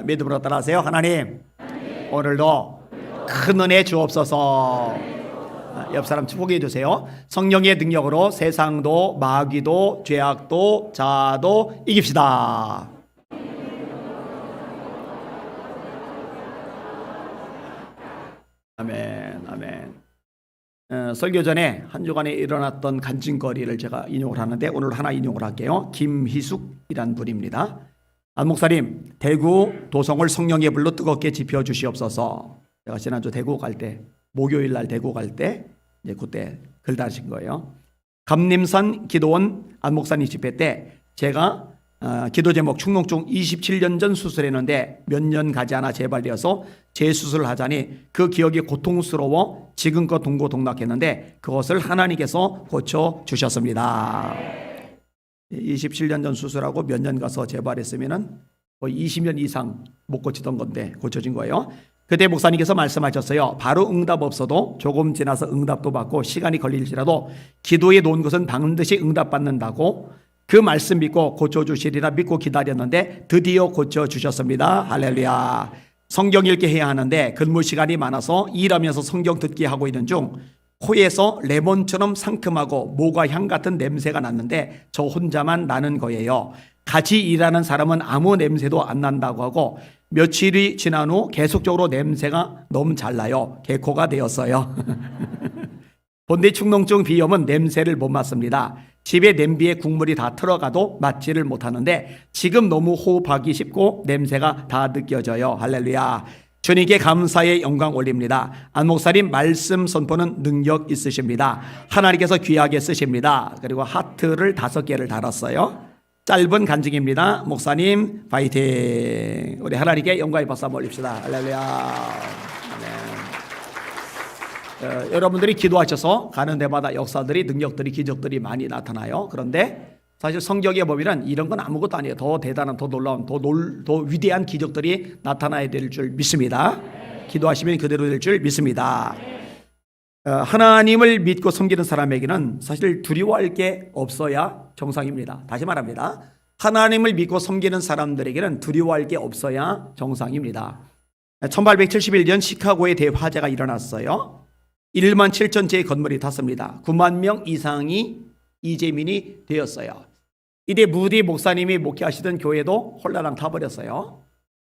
믿음으로 따라하세요. 하나님, 오늘도 큰 은혜 주옵소서. 옆 사람 축복해 주세요. 성령의 능력으로 세상도 마귀도 죄악도 자아도 이깁시다. 아멘, 아멘. 설교 전에 한 주간에 일어났던 간증거리를 제가 인용을 하는데 오늘 하나 인용을 할게요. 김희숙이란 분입니다. 안 목사님, 대구 도성을 성령의 불로 뜨겁게 지펴 주시옵소서. 제가 지난주 대구 갈 때, 목요일 날 대구 갈 때 이제 그때 글 다신 거예요. 감림산 기도원 안 목사님 집회 때 제가 기도 제목 축농증 27년 전 수술했는데 몇 년 가지 않아 재발되어서 재수술을 하자니 그 기억이 고통스러워 지금껏 동고동락했는데 그것을 하나님께서 고쳐주셨습니다. 27년 전 수술하고 몇 년 가서 재발했으면 거의 20년 이상 못 고치던 건데 고쳐진 거예요. 그때 목사님께서 말씀하셨어요. 바로 응답 없어도 조금 지나서 응답도 받고 시간이 걸릴지라도 기도에 놓은 것은 반드시 응답받는다고 그 말씀 믿고 고쳐주시리라 믿고 기다렸는데 드디어 고쳐주셨습니다. 할렐루야. 성경 읽기 해야 하는데 근무 시간이 많아서 일하면서 성경 듣기 하고 있는 중 코에서 레몬처럼 상큼하고 모과 향 같은 냄새가 났는데 저 혼자만 나는 거예요. 같이 일하는 사람은 아무 냄새도 안 난다고 하고 며칠이 지난 후 계속적으로 냄새가 너무 잘 나요. 개코가 되었어요. 본디 축농증 비염은 냄새를 못 맡습니다. 집에 냄비에 국물이 다 틀어가도 맡지를 못하는데 지금 너무 호흡하기 쉽고 냄새가 다 느껴져요. 할렐루야. 주님께 감사의 영광 올립니다. 안 목사님 말씀 선포는 능력 있으십니다. 하나님께서 귀하게 쓰십니다. 그리고 하트를 5개를 달았어요. 짧은 간증입니다. 목사님 파이팅. 우리 하나님께 영광의 박수 한번 올립시다. 할렐루야. 여러분들이 기도하셔서 가는 데마다 역사들이 능력들이 기적들이 많이 나타나요. 그런데 사실 성경에 보면 이런 건 아무것도 아니에요. 더 대단한 더 놀라운 더 위대한 기적들이 나타나야 될 줄 믿습니다. 기도하시면 그대로 될 줄 믿습니다. 하나님을 믿고 섬기는 사람에게는 사실 두려워할 게 없어야 정상입니다. 다시 말합니다. 하나님을 믿고 섬기는 사람들에게는 두려워할 게 없어야 정상입니다. 1871년 시카고에 대화재가 일어났어요. 1만 7천 채의 건물이 탔습니다. 9만 명 이상이 이재민이 되었어요. 이때 무디 목사님이 목회하시던 교회도 홀라당 타버렸어요.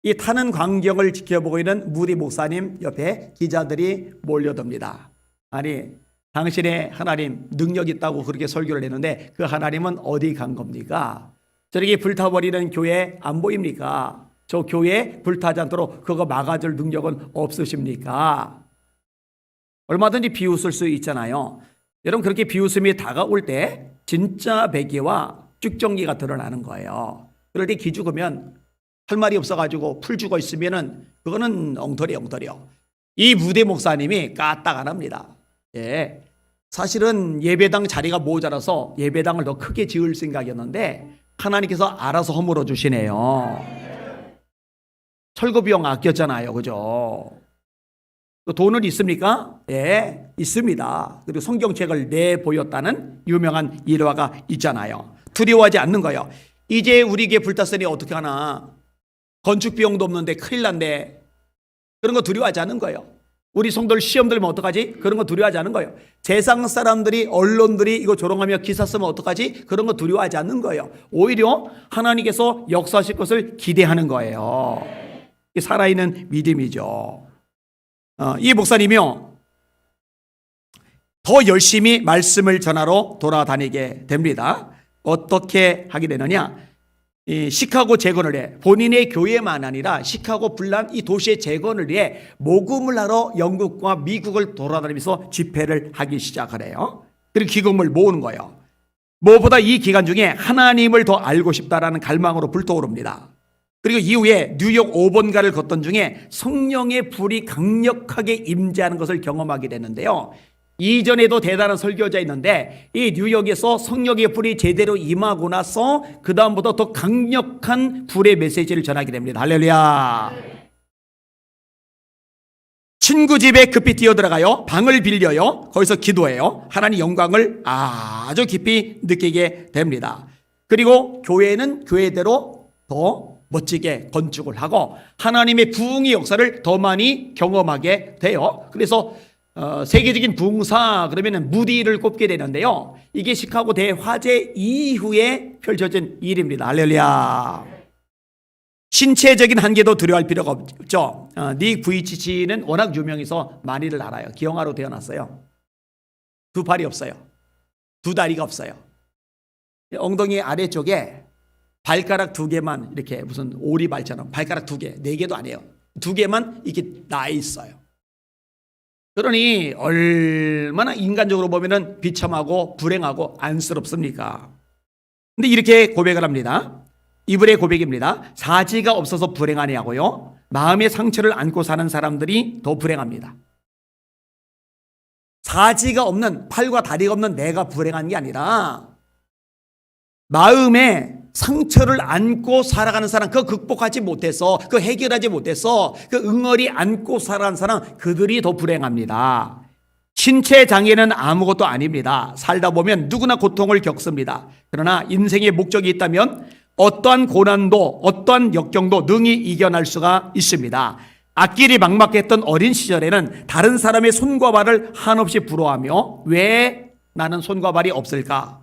이 타는 광경을 지켜보고 있는 무디 목사님 옆에 기자들이 몰려듭니다. 아니, 당신의 하나님 능력 있다고 그렇게 설교를 했는데 그 하나님은 어디 간 겁니까? 저렇게 불타버리는 교회 안 보입니까? 저 교회 불타지 않도록 그거 막아줄 능력은 없으십니까? 얼마든지 비웃을 수 있잖아요. 여러분, 그렇게 비웃음이 다가올 때 진짜 배기와 쭉정기가 드러나는 거예요. 그럴 때 기죽으면 할 말이 없어가지고 풀 죽어 있으면은 그거는 엉터리요. 이 무대 목사님이 까딱 안 합니다. 예. 사실은 예배당 자리가 모자라서 예배당을 더 크게 지을 생각이었는데 하나님께서 알아서 허물어 주시네요. 철거 비용 아꼈잖아요. 그죠? 돈은 있습니까? 예, 있습니다. 그리고 성경책을 내보였다는 유명한 일화가 있잖아요. 두려워하지 않는 거예요. 이제 우리에게 불탔으니 어떻게 하나. 건축 비용도 없는데 큰일 난데. 그런 거 두려워하지 않는 거예요. 우리 성도들 시험 들면 어떡하지? 그런 거 두려워하지 않는 거예요. 세상 사람들이 언론들이 이거 조롱하며 기사 쓰면 어떡하지? 그런 거 두려워하지 않는 거예요. 오히려 하나님께서 역사하실 것을 기대하는 거예요. 살아있는 믿음이죠. 이 목사님이요 더 열심히 말씀을 전하러 돌아다니게 됩니다. 어떻게 하게 되느냐? 이 시카고 재건을 해 본인의 교회만 아니라 시카고 불난 이 도시의 재건을 위해 모금을 하러 영국과 미국을 돌아다니면서 집회를 하기 시작하래요. 그리고 기금을 모으는 거예요. 무엇보다 이 기간 중에 하나님을 더 알고 싶다라는 갈망으로 불타오릅니다. 그리고 이후에 뉴욕 5번가를 걷던 중에 성령의 불이 강력하게 임재하는 것을 경험하게 되는데요. 이전에도 대단한 설교자 있는데 이 뉴욕에서 성령의 불이 제대로 임하고 나서 그 다음부터 더 강력한 불의 메시지를 전하게 됩니다. 할렐루야. 친구 집에 급히 뛰어들어가요. 방을 빌려요. 거기서 기도해요. 하나님 영광을 아주 깊이 느끼게 됩니다. 그리고 교회는 교회대로 더 멋지게 건축을 하고 하나님의 부흥의 역사를 더 많이 경험하게 돼요. 그래서 세계적인 부흥사 그러면 무디를 꼽게 되는데요. 이게 시카고 대화재 이후에 펼쳐진 일입니다. 할렐루야. 신체적인 한계도 두려워할 필요가 없죠. 닉 부이치치는 워낙 유명해서 많이들 알아요. 기형아로 태어났어요. 두 팔이 없어요. 두 다리가 없어요. 엉덩이 아래쪽에 발가락 두 개만 이렇게 무슨 오리발처럼 발가락 두 개, 네 개도 아니에요. 두 개만 이렇게 나 있어요. 그러니 얼마나 인간적으로 보면은 비참하고 불행하고 안쓰럽습니까? 근데 이렇게 고백을 합니다. 이분의 고백입니다. 사지가 없어서 불행하냐고요? 마음의 상처를 안고 사는 사람들이 더 불행합니다. 사지가 없는, 팔과 다리가 없는 내가 불행한 게 아니라 마음에 상처를 안고 살아가는 사람, 그거 극복하지 못해서, 그거 해결하지 못해서 그 응어리 안고 살아가는 사람, 그들이 더 불행합니다. 신체 장애는 아무것도 아닙니다. 살다 보면 누구나 고통을 겪습니다. 그러나 인생의 목적이 있다면 어떠한 고난도, 어떠한 역경도 능히 이겨낼 수가 있습니다. 앞길이 막막했던 어린 시절에는 다른 사람의 손과 발을 한없이 부러워하며 왜 나는 손과 발이 없을까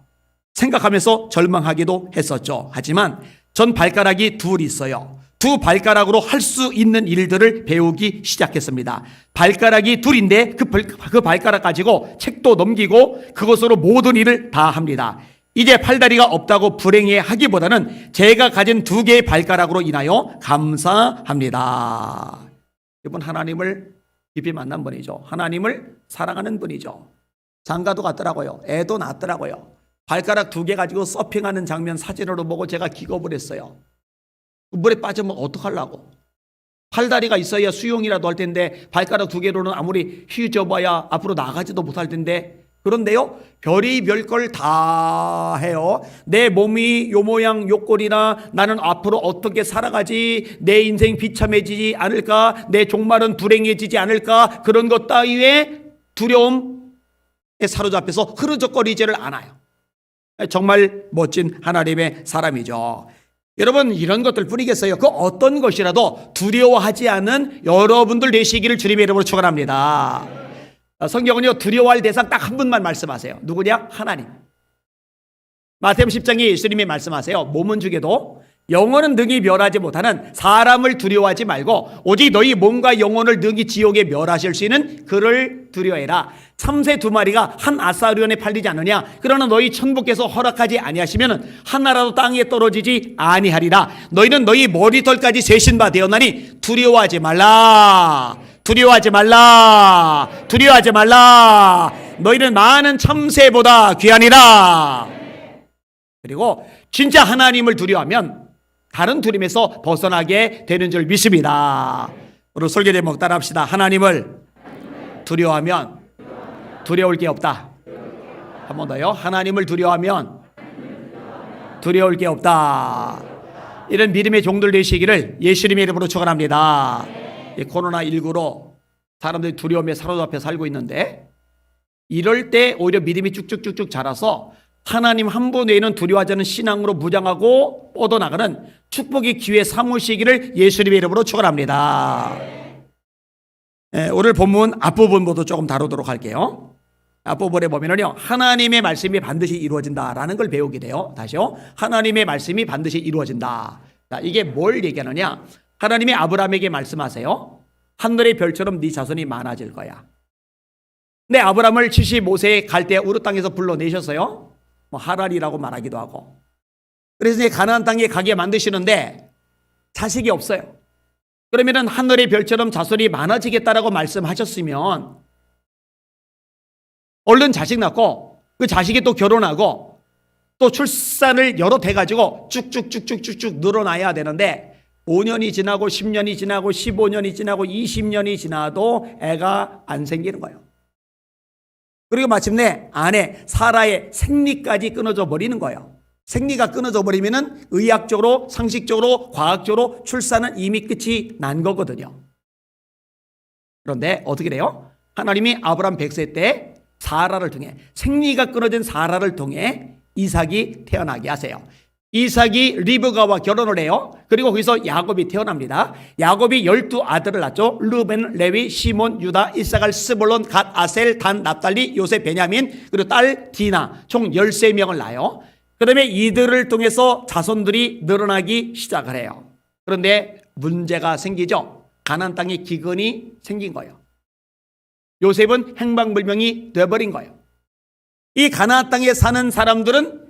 생각하면서 절망하기도 했었죠. 하지만 전 발가락이 둘 있어요. 두 발가락으로 할 수 있는 일들을 배우기 시작했습니다. 발가락이 둘인데 그 발가락 가지고 책도 넘기고 그것으로 모든 일을 다 합니다. 이제 팔다리가 없다고 불행해하기보다는 제가 가진 두 개의 발가락으로 인하여 감사합니다. 이분 하나님을 깊이 만난 분이죠. 하나님을 사랑하는 분이죠. 장가도 갔더라고요. 애도 낳았더라고요. 발가락 두 개 가지고 서핑하는 장면 사진으로 보고 제가 기겁을 했어요. 물에 빠지면 어떡하려고. 팔다리가 있어야 수영이라도 할 텐데 발가락 두 개로는 아무리 휘저어봐야 앞으로 나가지도 못할 텐데, 그런데요, 별의별 걸 다 해요. 내 몸이 요 모양 요 꼴이나 나는 앞으로 어떻게 살아가지, 내 인생 비참해지지 않을까, 내 종말은 불행해지지 않을까, 그런 것 따위에 두려움에 사로잡혀서 흐르적거리지를 않아요. 정말 멋진 하나님의 사람이죠. 여러분, 이런 것들 뿐이겠어요. 그 어떤 것이라도 두려워하지 않은 여러분들 되시기를 주님의 이름으로 축원합니다. 성경은요, 두려워할 대상 딱 한 분만 말씀하세요. 누구냐? 하나님. 마태복음 10장에 예수님이 말씀하세요. 몸은 죽여도 영혼은 능히 멸하지 못하는 사람을 두려워하지 말고 오직 너희 몸과 영혼을 능히 지옥에 멸하실 수 있는 그를 두려워해라. 참새 두 마리가 한 아사리온에 팔리지 않느냐? 그러나 너희 천부께서 허락하지 아니하시면 하나라도 땅에 떨어지지 아니하리라. 너희는 너희 머리털까지 세신 바 되었나니 두려워하지 말라. 두려워하지 말라. 두려워하지 말라. 너희는 많은 참새보다 귀하니라. 그리고 진짜 하나님을 두려워하면 다른 두려움에서 벗어나게 되는 줄 믿습니다. 오늘 설교 제목 따라합시다. 하나님을 두려워하면 두려울 게 없다. 한 번 더요. 하나님을 두려워하면 두려울 게 없다. 이런 믿음의 종들 되시기를 예수님의 이름으로 축원합니다. 코로나19로 사람들이 두려움에 사로잡혀 살고 있는데, 이럴 때 오히려 믿음이 쭉쭉쭉쭉 자라서 하나님 한 분 외에는 두려워하지 않는 신앙으로 무장하고 뻗어나가는 축복의 기회 삼으시기를 예수님의 이름으로 축원합니다. 오늘 본문 앞부분부터 조금 다루도록 할게요. 앞부분에 보면은요, 하나님의 말씀이 반드시 이루어진다라는 걸 배우게 돼요. 다시요. 하나님의 말씀이 반드시 이루어진다. 자, 이게 뭘 얘기하느냐? 하나님이 아브라함에게 말씀하세요. 하늘의 별처럼 네 자손이 많아질 거야. 근데 아브라함을 75세에 갈대 우르 땅에서 불러내셨어요. 하랄이라고 말하기도 하고. 그래서 이제 가나안 땅에 가게 만드시는데 자식이 없어요. 그러면은 하늘의 별처럼 자손이 많아지겠다라고 말씀하셨으면 얼른 자식 낳고 그 자식이 또 결혼하고 또 출산을 여러 대 가지고 쭉쭉쭉쭉쭉쭉 늘어나야 되는데 5년이 지나고 10년이 지나고 15년이 지나고 20년이 지나도 애가 안 생기는 거예요. 그리고 마침내 아내 사라의 생리까지 끊어져 버리는 거예요. 생리가 끊어져 버리면은 의학적으로, 상식적으로, 과학적으로 출산은 이미 끝이 난 거거든요. 그런데 어떻게 돼요? 하나님이 아브라함 100세 때 사라를 통해, 생리가 끊어진 사라를 통해 이삭이 태어나게 하세요. 이삭이 리브가와 결혼을 해요. 그리고 거기서 야곱이 태어납니다. 야곱이 12아들을 낳죠. 르벤, 레위, 시몬, 유다, 이사갈, 스불론, 갓, 아셀, 단, 납달리, 요셉, 베냐민, 그리고 딸 디나 총 13명을 낳아요. 그 다음에 이들을 통해서 자손들이 늘어나기 시작을 해요. 그런데 문제가 생기죠. 가나안 땅에 기근이 생긴 거예요. 요셉은 행방불명이 돼버린 거예요. 이 가나안 땅에 사는 사람들은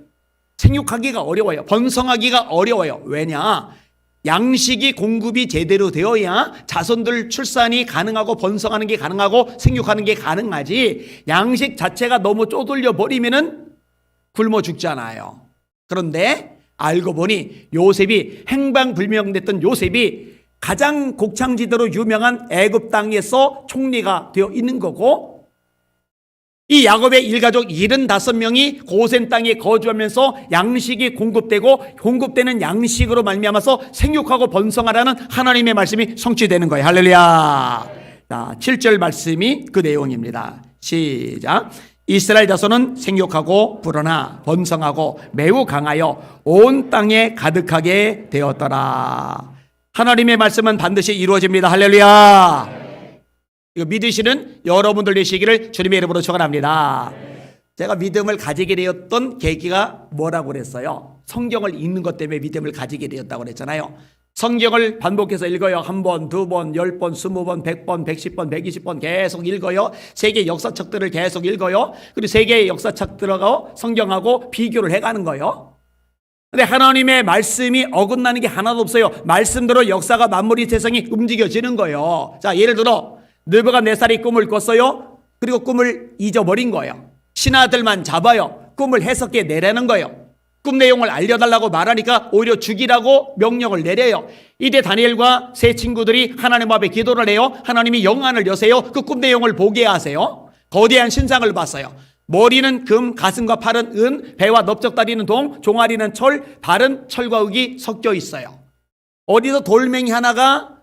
생육하기가 어려워요. 번성하기가 어려워요. 왜냐? 양식이 공급이 제대로 되어야 자손들 출산이 가능하고 번성하는 게 가능하고 생육하는 게 가능하지, 양식 자체가 너무 쪼들려 버리면은 굶어 죽잖아요. 그런데 알고 보니 요셉이, 행방불명됐던 요셉이 가장 곡창지대로 유명한 애굽 땅에서 총리가 되어 있는 거고, 이 야곱의 일가족 75명이 고센 땅에 거주하면서 양식이 공급되고 공급되는 양식으로 말미암아서 생육하고 번성하라는 하나님의 말씀이 성취되는 거예요. 할렐루야. 자, 7절 말씀이 그 내용입니다. 시작. 이스라엘 자손은 생육하고 불어나 번성하고 매우 강하여 온 땅에 가득하게 되었더라. 하나님의 말씀은 반드시 이루어집니다. 할렐루야. 이거 믿으시는 여러분들 되시기를 주님의 이름으로 축원합니다. 제가 믿음을 가지게 되었던 계기가 뭐라고 그랬어요? 성경을 읽는 것 때문에 믿음을 가지게 되었다고 그랬잖아요. 성경을 반복해서 읽어요. 한 번, 두 번, 10번, 20번, 100번, 110번, 120번 계속 읽어요. 세계 역사책들을 계속 읽어요. 그리고 세계의 역사책 들어가고 성경하고 비교를 해가는 거예요. 근데 하나님의 말씀이 어긋나는 게 하나도 없어요. 말씀대로 역사가 만물이 세상이 움직여지는 거예요. 자, 예를 들어 느부갓네살이 꿈을 꿨어요. 그리고 꿈을 잊어버린 거예요. 신하들만 잡아요. 꿈을 해석해 내라는 거예요. 꿈 내용을 알려달라고 말하니까 오히려 죽이라고 명령을 내려요. 이때 다니엘과 세 친구들이 하나님 앞에 기도를 해요. 하나님이 영안을 여세요. 그 꿈 내용을 보게 하세요. 거대한 신상을 봤어요. 머리는 금, 가슴과 팔은 은, 배와 넓적다리는 동, 종아리는 철, 발은 철과 흙이 섞여 있어요. 어디서 돌멩이 하나가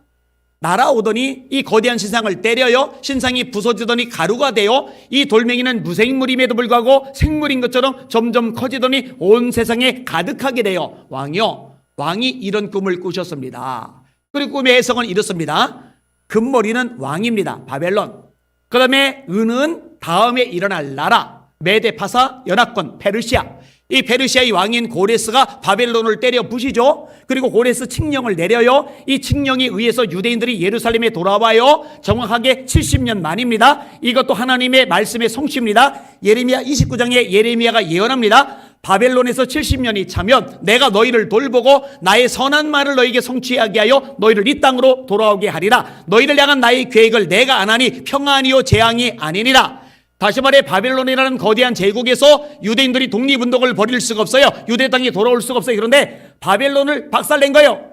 날아오더니 이 거대한 신상을 때려요. 신상이 부서지더니 가루가 돼요. 이 돌멩이는 무생물임에도 불구하고 생물인 것처럼 점점 커지더니 온 세상에 가득하게 돼요. 왕이요, 왕이 이런 꿈을 꾸셨습니다. 그리고 꿈의 해석은 이렇습니다. 금머리는 왕입니다. 바벨론. 그 다음에 은은 다음에 일어날 나라, 메데파사, 연합권, 페르시아. 이 페르시아의 왕인 고레스가 바벨론을 때려 부시죠. 그리고 고레스 칙령을 내려요. 이 칙령에 의해서 유대인들이 예루살렘에 돌아와요. 정확하게 70년 만입니다. 이것도 하나님의 말씀의 성취입니다. 예레미야 29장에 예레미야가 예언합니다. 바벨론에서 70년이 차면 내가 너희를 돌보고 나의 선한 말을 너희에게 성취하게 하여 너희를 이 땅으로 돌아오게 하리라. 너희를 향한 나의 계획을 내가 안 하니 평안이요 재앙이 아니니라. 다시 말해 바벨론이라는 거대한 제국에서 유대인들이 독립운동을 벌일 수가 없어요. 유대 땅에 돌아올 수가 없어요. 그런데 바벨론을 박살낸 거예요.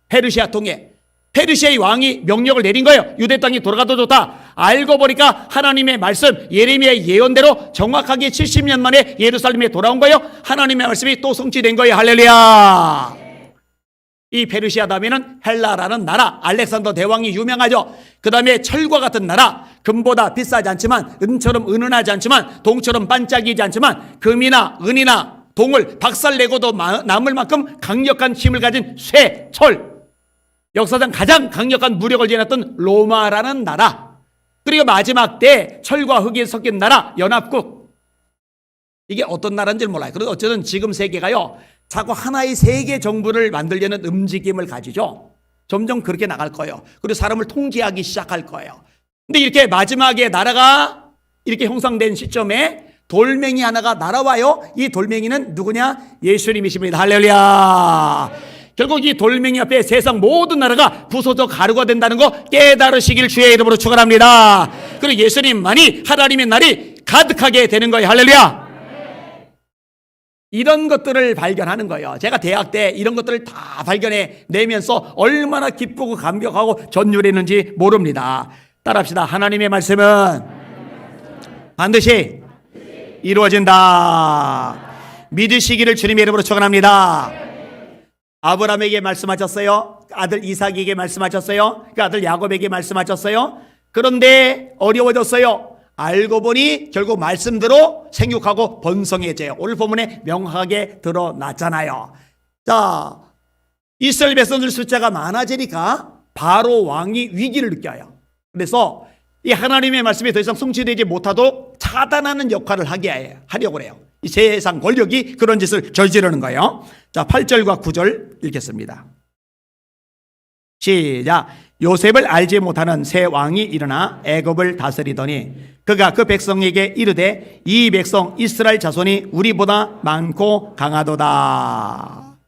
페르시아 통해. 페르시아의 왕이 명령을 내린 거예요. 유대 땅에 돌아가도 좋다. 알고 보니까 하나님의 말씀, 예레미야의 예언대로 정확하게 70년 만에 예루살렘에 돌아온 거예요. 하나님의 말씀이 또 성취된 거예요. 할렐루야. 이 페르시아 다음에는 헬라라는 나라, 알렉산더 대왕이 유명하죠. 그 다음에 철과 같은 나라, 금보다 비싸지 않지만, 은처럼 은은하지 않지만, 동처럼 반짝이지 않지만, 금이나 은이나 동을 박살내고도 남을 만큼 강력한 힘을 가진 쇠, 철, 역사상 가장 강력한 무력을 지녔던 로마라는 나라, 그리고 마지막 때 철과 흙이 섞인 나라, 연합국. 이게 어떤 나라인지 몰라요. 그래도 어쨌든 지금 세계가요, 자꾸 하나의 세계 정부를 만들려는 움직임을 가지죠. 점점 그렇게 나갈 거예요. 그리고 사람을 통제하기 시작할 거예요. 근데 이렇게 마지막에 나라가 이렇게 형성된 시점에 돌멩이 하나가 날아와요. 이 돌멩이는 누구냐? 예수님이십니다. 할렐루야. 결국 이 돌멩이 앞에 세상 모든 나라가 부서져 가루가 된다는 거 깨달으시길 주의 이름으로 축원합니다. 그리고 예수님만이 하나님의 날이 가득하게 되는 거예요. 할렐루야. 이런 것들을 발견하는 거예요. 제가 대학 때 이런 것들을 다 발견해 내면서 얼마나 기쁘고 감격하고 전율했는지 모릅니다. 따라합시다. 하나님의 말씀은 반드시 이루어진다. 믿으시기를 주님의 이름으로 축원합니다. 아브라함에게 말씀하셨어요. 아들 이삭에게 말씀하셨어요. 그 아들 야곱에게 말씀하셨어요. 그런데 어려워졌어요. 알고 보니 결국 말씀대로 생육하고 번성해져요. 오늘 본문에 명확하게 드러났잖아요. 자, 이스라엘 백성들 숫자가 많아지니까 바로 왕이 위기를 느껴요. 그래서 이 하나님의 말씀이 더 이상 성취되지 못하도록 차단하는 역할을 하려고 해요. 이 세상 권력이 그런 짓을 저지르는 거예요. 자, 8절과 9절 읽겠습니다. 시작. 요셉을 알지 못하는 새 왕이 일어나 애굽을 다스리더니 그가 그 백성에게 이르되 이 백성 이스라엘 자손이 우리보다 많고 강하도다.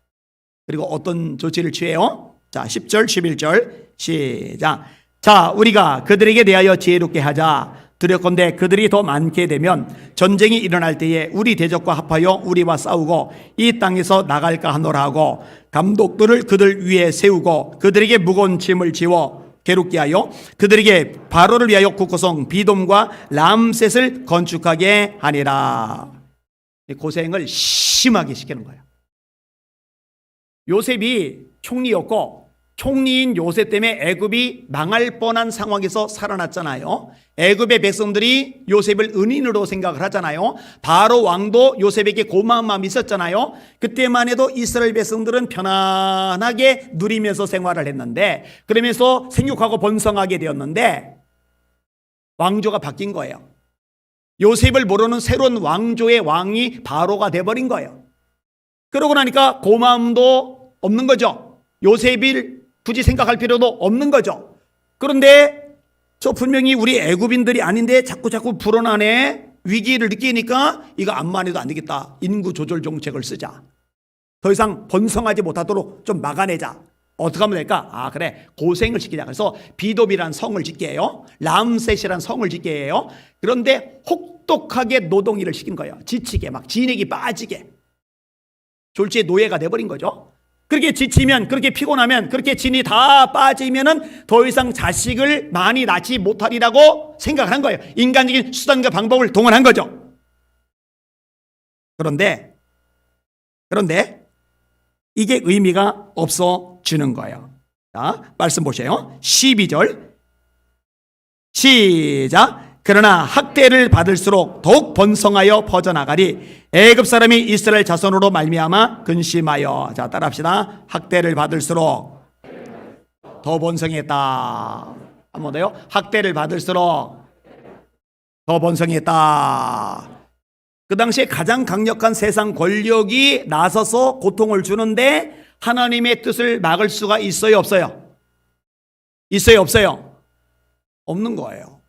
그리고 어떤 조치를 취해요? 자, 10절 11절 시작. 자, 우리가 그들에게 대하여 지혜롭게 하자. 두렵건대 그들이 더 많게 되면 전쟁이 일어날 때에 우리 대적과 합하여 우리와 싸우고 이 땅에서 나갈까 하노라 하고 감독들을 그들 위에 세우고 그들에게 무거운 짐을 지워 괴롭게 하여 그들에게 바로를 위하여 국고성 비돔과 람셋을 건축하게 하니라. 고생을 심하게 시키는 거예요. 요셉이 총리였고 총리인 요셉 때문에 애굽이 망할 뻔한 상황에서 살아났잖아요. 애굽의 백성들이 요셉을 은인으로 생각을 하잖아요. 바로 왕도 요셉에게 고마운 마음이 있었잖아요. 그때만 해도 이스라엘 백성들은 편안하게 누리면서 생활을 했는데 그러면서 생육하고 번성하게 되었는데 왕조가 바뀐 거예요. 요셉을 모르는 새로운 왕조의 왕이 바로가 돼버린 거예요. 그러고 나니까 고마움도 없는 거죠. 요셉을 굳이 생각할 필요도 없는 거죠. 그런데 저 분명히 우리 애굽인들이 아닌데 자꾸 불어나네. 위기를 느끼니까 이거 암만 해도 안 되겠다. 인구 조절 정책을 쓰자. 더 이상 번성하지 못하도록 좀 막아내자. 어떻게 하면 될까? 아, 그래, 고생을 시키자. 그래서 비돔이란 성을 짓게 해요. 람셋이란 성을 짓게 해요. 그런데 혹독하게 노동일을 시킨 거예요. 지치게, 막 진액이 빠지게. 졸지의 노예가 돼버린 거죠. 그렇게 지치면, 그렇게 피곤하면, 그렇게 진이 다 빠지면은 더 이상 자식을 많이 낳지 못하리라고 생각을 한 거예요. 인간적인 수단과 방법을 동원한 거죠. 그런데 이게 의미가 없어지는 거예요. 자, 말씀 보세요. 12절 시작. 그러나 학대를 받을수록 더욱 번성하여 퍼져나가리. 애굽 사람이 이스라엘 자손으로 말미암아 근심하여. 자, 따라합시다. 학대를 받을수록 더 번성했다. 한 번 더요. 학대를 받을수록 더 번성했다. 그 당시에 가장 강력한 세상 권력이 나서서 고통을 주는데 하나님의 뜻을 막을 수가 있어요, 없어요? 있어요, 없어요? 없는 거예요.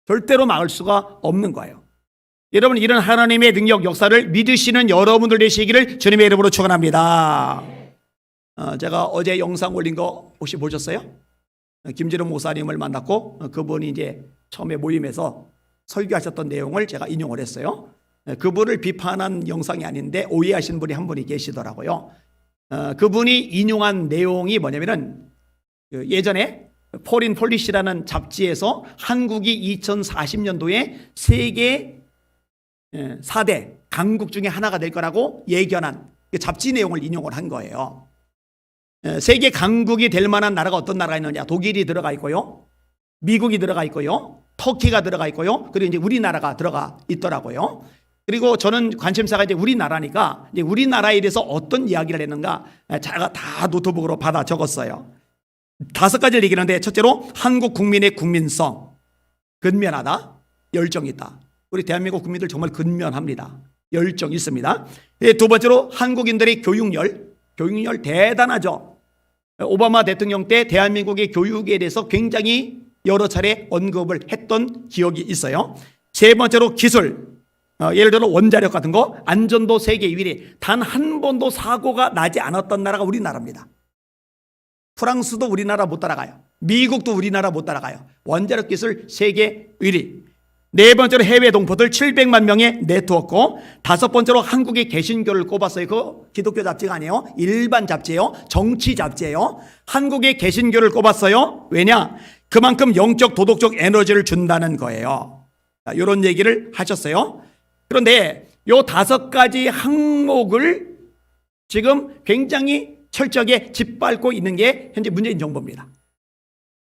절대로 막을 수가 없는 거예요. 여러분, 이런 하나님의 능력 역사를 믿으시는 여러분들 되시기를 주님의 이름으로 축원합니다. 제가 어제 영상 올린 거 혹시 보셨어요? 김지름 목사님을 만났고 그분이 이제 처음에 모임에서 설교하셨던 내용을 제가 인용을 했어요. 그분을 비판한 영상이 아닌데 오해하신 분이 한 분이 계시더라고요. 그분이 인용한 내용이 뭐냐면은 예전에 포린 폴리시라는 잡지에서 한국이 2040년도에 세계 4대 강국 중에 하나가 될 거라고 예견한 그 잡지 내용을 인용을 한 거예요. 세계 강국이 될 만한 나라가 어떤 나라가 있느냐? 독일이 들어가 있고요. 미국이 들어가 있고요. 터키가 들어가 있고요. 그리고 이제 우리나라가 들어가 있더라고요. 그리고 저는 관심사가 이제 우리나라니까 이제 우리나라에 대해서 어떤 이야기를 했는가 제가 다 노트북으로 받아 적었어요. 5가지를 얘기하는데 첫째로 한국 국민의 국민성, 근면하다, 열정이 있다. 우리 대한민국 국민들 정말 근면합니다. 열정 있습니다. 두 번째로 한국인들의 교육열 대단하죠. 오바마 대통령 때 대한민국의 교육에 대해서 굉장히 여러 차례 언급을 했던 기억이 있어요. 세 번째로 기술, 예를 들어 원자력 같은 거 안전도 세계 1위, 단 한 번도 사고가 나지 않았던 나라가 우리나라입니다. 프랑스도 우리나라 못 따라가요. 미국도 우리나라 못 따라가요. 원자력 기술 세계 1위. 네 번째로 해외 동포들 700만 명의 네트워크. 다섯 번째로 한국의 개신교를 꼽았어요. 그 기독교 잡지가 아니에요. 일반 잡지예요. 정치 잡지예요. 한국의 개신교를 꼽았어요. 왜냐? 그만큼 영적 도덕적 에너지를 준다는 거예요. 이런 얘기를 하셨어요. 그런데 이 5가지 항목을 지금 굉장히 철저하게 짓밟고 있는 게 현재 문재인 정부입니다.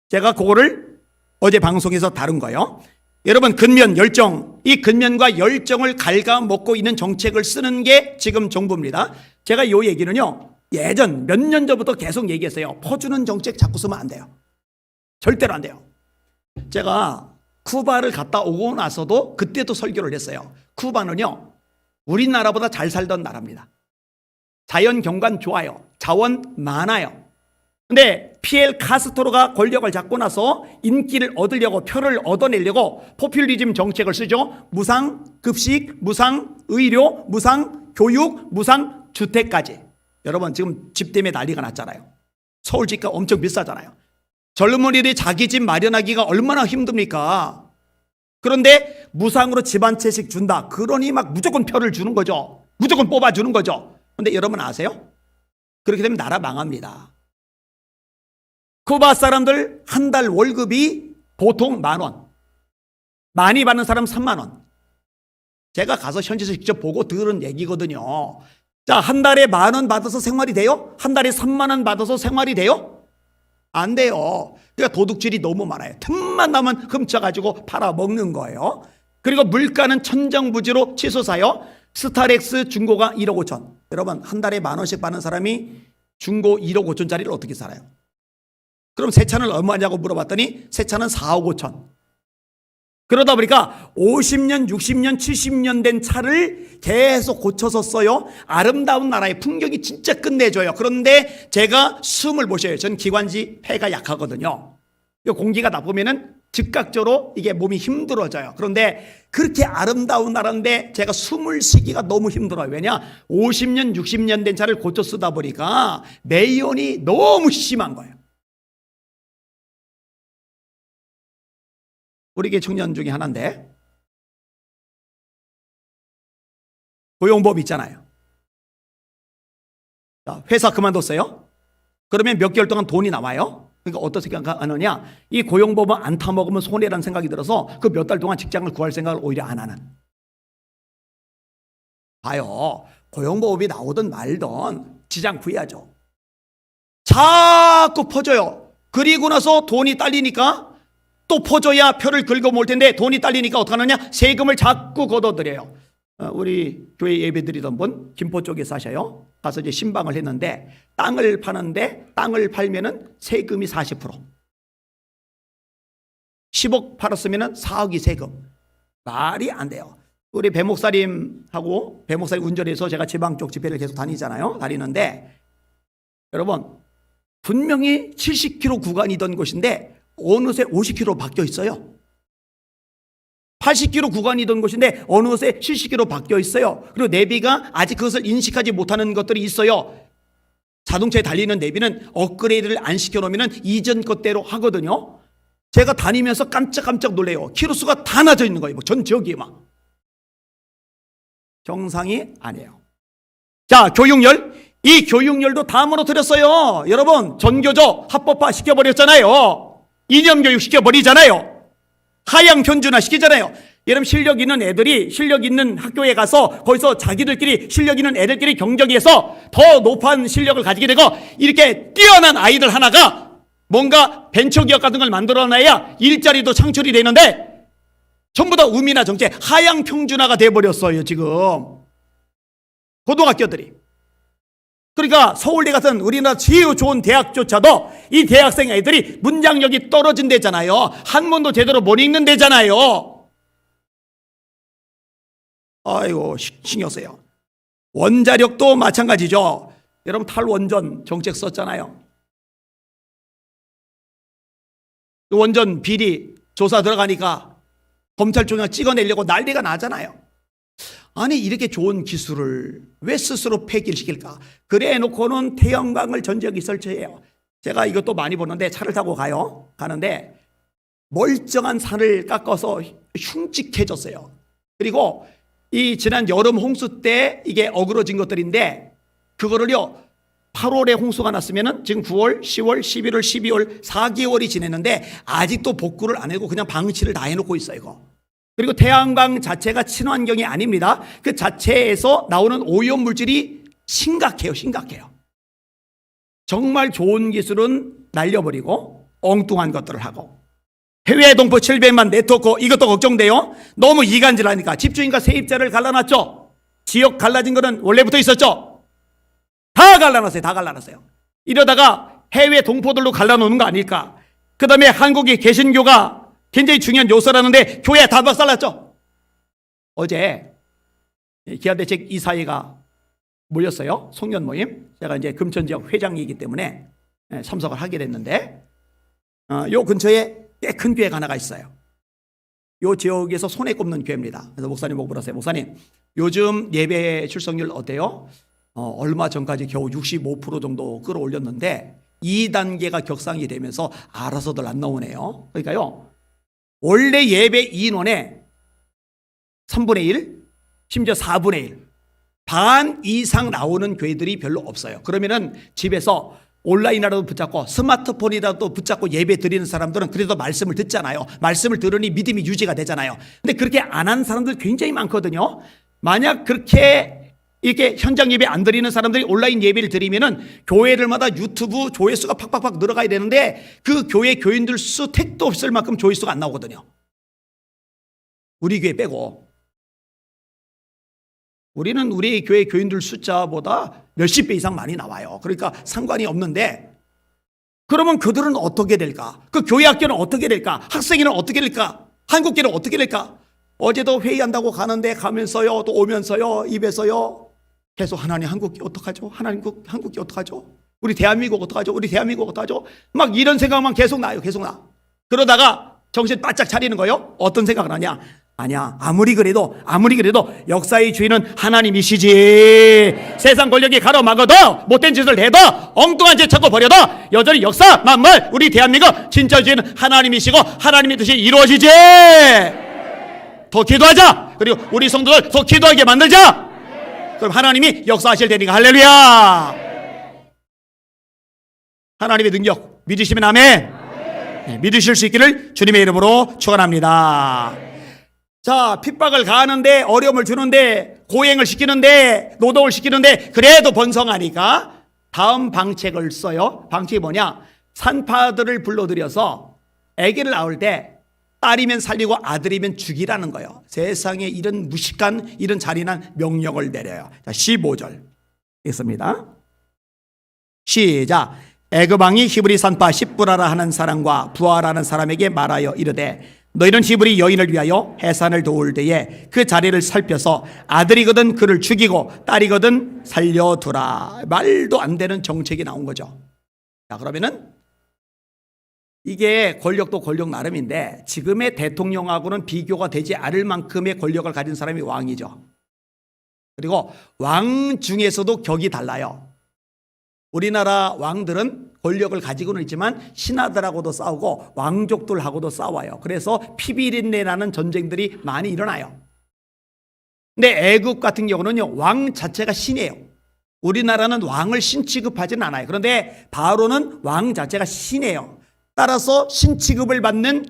제가 그거를 어제 방송에서 다룬 거예요. 여러분, 근면, 열정, 이 근면과 열정을 갉아먹고 있는 정책을 쓰는 게 지금 정부입니다. 제가 이 얘기는요, 예전 몇 년 전부터 계속 얘기했어요. 퍼주는 정책 자꾸 쓰면 안 돼요. 절대로 안 돼요. 제가 쿠바를 갔다 오고 나서도 그때도 설교를 했어요. 쿠바는요, 우리나라보다 잘 살던 나라입니다. 자연 경관 좋아요. 자원 많아요. 근데 피엘 카스트로가 권력을 잡고 나서 인기를 얻으려고, 표를 얻어내려고 포퓰리즘 정책을 쓰죠. 무상 급식, 무상 의료, 무상 교육, 무상 주택까지. 여러분 지금 집 때문에 난리가 났잖아요. 서울 집값 엄청 비싸잖아요. 젊은이들이 자기 집 마련하기가 얼마나 힘듭니까? 그런데 무상으로 집 한 채씩 준다. 그러니 막 무조건 표를 주는 거죠. 무조건 뽑아주는 거죠. 그런데 여러분 아세요? 그렇게 되면 나라 망합니다. 쿠바 사람들 한 달 월급이 보통 10,000원. 많이 받는 사람 30,000원. 제가 가서 현지에서 직접 보고 들은 얘기거든요. 자, 한 달에 10,000원 받아서 생활이 돼요? 한 달에 30,000원 받아서 생활이 돼요? 안 돼요. 그러니까 도둑질이 너무 많아요. 틈만 나면 훔쳐가지고 팔아먹는 거예요. 그리고 물가는 천정부지로 치솟아요. 스타렉스 중고가 1억 5천. 여러분 한 달에 10,000원씩 받는 사람이 중고 1억 5천짜리를 어떻게 살아요? 그럼 새 차는 얼마냐고 물어봤더니 새 차는 4억 5천. 그러다 보니까 50년, 60년, 70년 된 차를 계속 고쳐서 써요. 아름다운 나라의 풍경이 진짜 끝내줘요. 그런데 제가 숨을 못 쉬어요. 전 기관지 폐가 약하거든요. 공기가 나쁘면은 즉각적으로 이게 몸이 힘들어져요. 그런데 그렇게 아름다운 나라인데 제가 숨을 쉬기가 너무 힘들어요. 왜냐? 50년, 60년 된 차를 고쳐 쓰다 보니까 매연이 너무 심한 거예요. 우리 게 청년 중에 하나인데 고용보험 있잖아요. 회사 그만뒀어요. 그러면 몇 개월 동안 돈이 나와요. 그러니까 어떻게 생각하느냐, 이 고용보험을 안 타먹으면 손해라는 생각이 들어서 그 몇 달 동안 직장을 구할 생각을 오히려 안 하는. 봐요. 고용보험이 나오든 말든 지장 구해야죠. 자꾸 퍼져요. 그리고 나서 돈이 딸리니까 또 퍼줘야 표를 긁어모을 텐데 돈이 딸리니까 어떡하느냐? 세금을 자꾸 걷어들여요. 우리 교회 예배 드리던 분 김포 쪽에 사셔요. 가서 이제 신방을 했는데 땅을 파는데 땅을 팔면은 세금이 40%. 10억 팔았으면은 4억이 세금. 말이 안 돼요. 우리 배 목사님하고 배 목사님 운전해서 제가 지방 쪽 집회를 계속 다니잖아요. 다니는데 여러분 분명히 70km 구간이던 곳인데 어느새 50km 바뀌어 있어요. 80km 구간이던 곳인데 어느새 70km 바뀌어 있어요. 그리고 내비가 아직 그것을 인식하지 못하는 것들이 있어요. 자동차에 달리는 내비는 업그레이드를 안 시켜놓으면 이전 것대로 하거든요. 제가 다니면서 깜짝깜짝 놀래요. 키로수가 다 낮아 있는 거예요. 전 지역이 막. 정상이 아니에요. 자, 교육열. 이 교육열도 다 무너뜨렸어요. 여러분 전교조 합법화 시켜버렸잖아요. 이념교육 시켜버리잖아요. 하향 편준화 시키잖아요. 여러분 실력 있는 애들이 실력 있는 학교에 가서 거기서 자기들끼리 실력 있는 애들끼리 경쟁해서 더 높은 실력을 가지게 되고 이렇게 뛰어난 아이들 하나가 뭔가 벤처기업 같은 걸 만들어놔야 일자리도 창출이 되는데 전부 다 우미나 정책 하향 평준화가 돼버렸어요. 지금 고등학교들이. 그러니까 서울대 같은 우리나라 제일 좋은 대학조차도 이 대학생 애들이 문장력이 떨어진대잖아요. 한문도 제대로 못 읽는대잖아요. 아이고 신경 써요. 원자력도 마찬가지죠. 여러분 탈원전 정책 썼잖아요. 원전 비리 조사 들어가니까 검찰총장 찍어내려고 난리가 나잖아요. 아니 이렇게 좋은 기술을 왜 스스로 폐기를 시킬까? 그래 놓고는 태양광을 전지역이 설치해요. 제가 이것도 많이 보는데 차를 타고 가는데 멀쩡한 산을 깎아서 흉측해졌어요. 그리고 이 지난 여름 홍수 때 이게 어그러진 것들인데 그거를요 8월에 홍수가 났으면은 지금 9월, 10월, 11월, 12월 4개월이 지냈는데 아직도 복구를 안 하고 그냥 방치를 다 해놓고 있어요. 이거. 그리고 태양광 자체가 친환경이 아닙니다. 그 자체에서 나오는 오염물질이 심각해요. 심각해요. 정말 좋은 기술은 날려버리고 엉뚱한 것들을 하고 해외 동포 700만 네트워크 이것도 걱정돼요. 너무 이간질하니까 집주인과 세입자를 갈라놨죠. 지역 갈라진 거는 원래부터 있었죠. 다 갈라놨어요. 다 갈라놨어요. 이러다가 해외 동포들로 갈라놓는 거 아닐까? 그 다음에 한국의 개신교가 굉장히 중요한 요소라는데 교회 다 박살났죠. 어제 기아대책 이사회가 몰렸어요. 송년 모임. 제가 이제 금천지역 회장이기 때문에 참석을 하게 됐는데 요 근처에 꽤 큰 교회가 하나가 있어요. 요 지역에서 손에 꼽는 교회입니다. 그래서 목사님 보고 물었어요. 목사님, 요즘 예배 출석률 어때요? 얼마 전까지 겨우 65% 정도 끌어올렸는데 2단계가 격상이 되면서 알아서들 안 나오네요. 그러니까요, 원래 예배 인원의 3분의 1, 심지어 4분의 1, 반 이상 나오는 교회들이 별로 없어요. 그러면은 집에서 온라인이라도 붙잡고 스마트폰이라도 붙잡고 예배 드리는 사람들은 그래도 말씀을 듣잖아요. 말씀을 들으니 믿음이 유지가 되잖아요. 근데 그렇게 안 하는 사람들 굉장히 많거든요. 만약 그렇게 이렇게 현장 예배 안 드리는 사람들이 온라인 예배를 드리면은 교회들마다 유튜브 조회수가 팍팍팍 늘어가야 되는데 그 교회 교인들 수 택도 없을 만큼 조회수가 안 나오거든요. 우리 교회 빼고. 우리는 우리 교회 교인들 숫자보다 몇십 배 이상 많이 나와요. 그러니까 상관이 없는데, 그러면 그들은 어떻게 될까? 그 교회 학교는 어떻게 될까? 학생회는 어떻게 될까? 한국교회는 어떻게 될까? 어제도 회의한다고 가는데 가면서요, 또 오면서요, 입에서요, 계속 하나님 한국교 어떡하죠? 하나님 한국교 어떡하죠? 우리 대한민국 어떡하죠? 우리 대한민국 어떡하죠? 막 이런 생각만 계속 나요. 계속 나. 그러다가 정신 바짝 차리는 거예요. 어떤 생각을 하냐? 아니야. 아무리 그래도 역사의 주인은 하나님이시지. 세상 권력이 가로막아도 못된 짓을 해도 엉뚱한 짓 찾고 버려도 여전히 역사 만물 우리 대한민국 진짜 주인은 하나님이시고 하나님의 뜻이 이루어지지. 더 기도하자. 그리고 우리 성도들 더 기도하게 만들자. 그럼 하나님이 역사하실 테니까 할렐루야. 하나님의 능력 믿으시면 아멘. 네, 믿으실 수 있기를 주님의 이름으로 축원합니다. 자, 핍박을 가하는데, 어려움을 주는데, 고행을 시키는데, 노동을 시키는데 그래도 번성하니까 다음 방책을 써요. 방책이 뭐냐? 산파들을 불러들여서 아기를 낳을 때 딸이면 살리고 아들이면 죽이라는 거예요. 세상에 이런 무식한, 이런 잔인한 명령을 내려요. 자, 15절 있습니다. 시작. 애굽 왕이 히브리 산파 십부라라 하는 사람과 부하라는 사람에게 말하여 이르되, 너희는 히브리 여인을 위하여 해산을 도울 때에 그 자리를 살펴서 아들이거든 그를 죽이고 딸이거든 살려두라. 말도 안 되는 정책이 나온 거죠. 자, 그러면은 이게 권력도 권력 나름인데 지금의 대통령하고는 비교가 되지 않을 만큼의 권력을 가진 사람이 왕이죠. 그리고 왕 중에서도 격이 달라요. 우리나라 왕들은 권력을 가지고는 있지만 신하들하고도 싸우고 왕족들하고도 싸워요. 그래서 피비린내라는 전쟁들이 많이 일어나요. 근데 애국 같은 경우는요, 왕 자체가 신이에요. 우리나라는 왕을 신 취급하지는 않아요. 그런데 바로는 왕 자체가 신이에요. 따라서 신 취급을 받는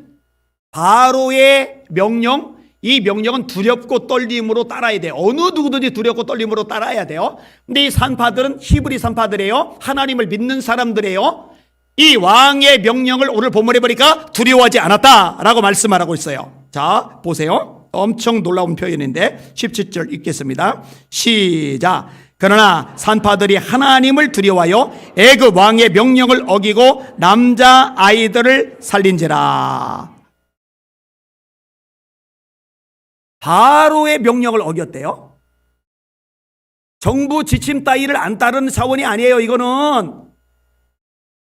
바로의 명령, 이 명령은 두렵고 떨림으로 따라야 돼요. 어느 누구든지 두렵고 떨림으로 따라야 돼요. 근데 이 산파들은 히브리 산파들이에요. 하나님을 믿는 사람들이에요. 이 왕의 명령을 오늘 본문에 보니까 두려워하지 않았다라고 말씀하고 있어요. 자, 보세요. 엄청 놀라운 표현인데 17절 읽겠습니다. 시작. 그러나 산파들이 하나님을 두려워하여 애굽 왕의 명령을 어기고 남자 아이들을 살린지라. 바로의 명령을 어겼대요. 정부 지침 따위를 안 따르는 차원이 아니에요. 이거는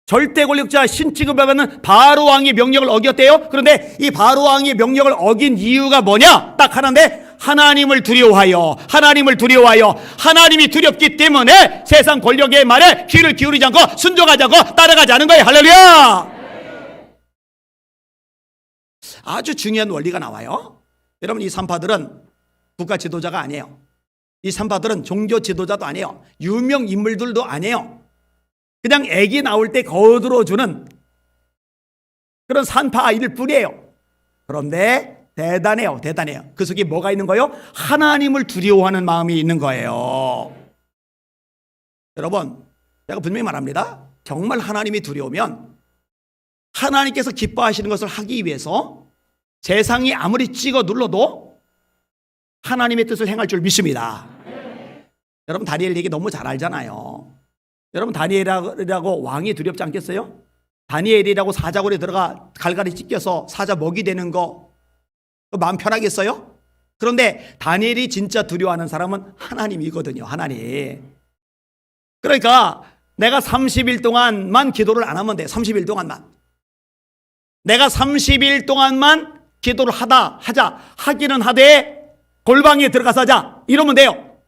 절대 권력자 신취급을 받는 바로 왕의 명령을 어겼대요. 그런데 이 바로 왕의 명령을 어긴 이유가 뭐냐? 딱 하나인데, 하나님을 두려워하여, 하나님이 두렵기 때문에 세상 권력의 말에 귀를 기울이지 않고 순종하지 않고 따라가지 않은 거예요. 할렐루야. 아주 중요한 원리가 나와요. 여러분, 이 산파들은 국가 지도자가 아니에요. 이 산파들은 종교 지도자도 아니에요. 유명 인물들도 아니에요. 그냥 애기 나올 때 거들어주는 그런 산파 아이들 뿐이에요. 그런데 대단해요. 그 속에 뭐가 있는 거예요? 하나님을 두려워하는 마음이 있는 거예요. 여러분, 제가 분명히 말합니다. 정말 하나님이 두려우면 하나님께서 기뻐하시는 것을 하기 위해서 세상이 아무리 찍어 눌러도 하나님의 뜻을 행할 줄 믿습니다. 여러분, 다니엘 얘기 너무 잘 알잖아요. 여러분 다니엘이라고 왕이 두렵지 않겠어요? 다니엘이라고 사자굴에 들어가 갈갈이 찢겨서 사자 먹이 되는 거 마음 편하겠어요? 그런데 다니엘이 진짜 두려워하는 사람은 하나님이거든요. 하나님. 그러니까 내가 30일 동안만 기도를 안 하면 돼. 30일 동안만. 내가 30일 동안만 기도를 하기는 하되 골방에 들어가서 하자. 이러면 돼요.